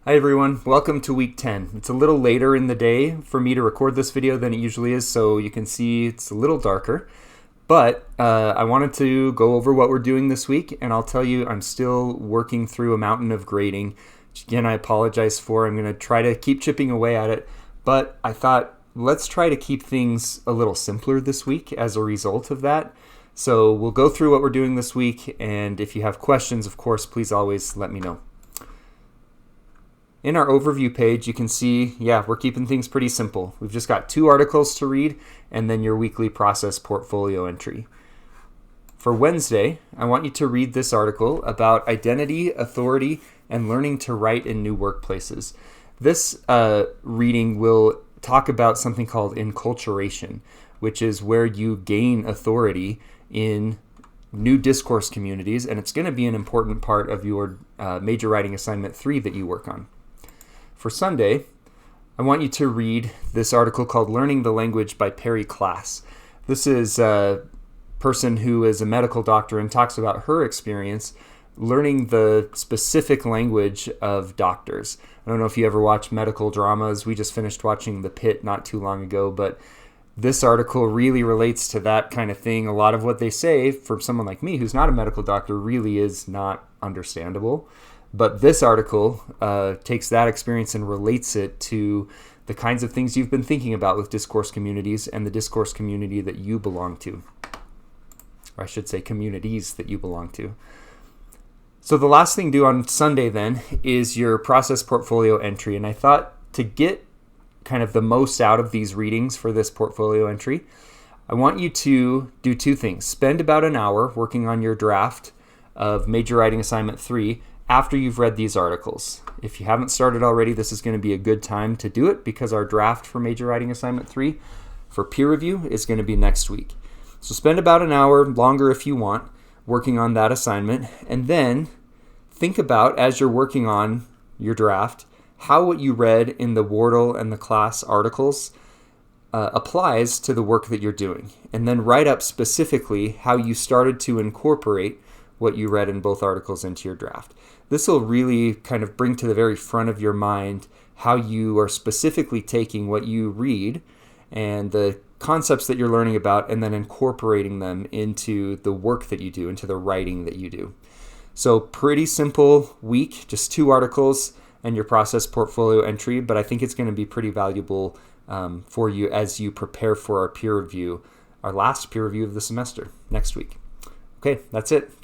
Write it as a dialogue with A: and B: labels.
A: Hi everyone, welcome to week 10. It's a little later in the day for me to record this video than it usually is, so you can see it's a little darker. But I wanted to go over what we're doing this week, and I'll tell you I'm still working through a mountain of grading, which again I apologize for. I'm going to try to keep chipping away at it, but I thought let's try to keep things a little simpler this week as a result of that. So we'll go through what we're doing this week, and if you have questions, of course, please always let me know. In our overview page, you can see, we're keeping things pretty simple. We've just got 2 articles to read and then your weekly process portfolio entry. For Wednesday, I want you to read this article about identity, authority, and learning to write in new workplaces. This reading will talk about something called enculturation, which is where you gain authority in new discourse communities, and it's going to be an important part of your major writing assignment 3 that you work on. For Sunday, I want you to read this article called Learning the Language by Perry Klass. This is a person who is a medical doctor and talks about her experience learning the specific language of doctors. I don't know if you ever watch medical dramas. We just finished watching The Pit not too long ago, but this article really relates to that kind of thing. A lot of what they say, for someone like me who's not a medical doctor, really is not understandable. But this article takes that experience and relates it to the kinds of things you've been thinking about with discourse communities and the discourse community that you belong to. Or I should say communities that you belong to. So the last thing due on Sunday then is your process portfolio entry. And I thought to get kind of the most out of these readings for this portfolio entry, I want you to do 2 things. Spend about an hour working on your draft of major writing assignment 3 after you've read these articles. If you haven't started already, this is going to be a good time to do it because our draft for major writing assignment 3 for peer review is going to be next week. So spend about an hour, longer if you want, working on that assignment, and then think about, as you're working on your draft, how what you read in the Wardle and the Klass articles applies to the work that you're doing. And then write up specifically how you started to incorporate what you read in both articles into your draft. This will really kind of bring to the very front of your mind how you are specifically taking what you read and the concepts that you're learning about and then incorporating them into the work that you do, into the writing that you do. So pretty simple week, just 2 articles and your process portfolio entry, but I think it's going to be pretty valuable for you as you prepare for our peer review, our last peer review of the semester next week. Okay, that's it.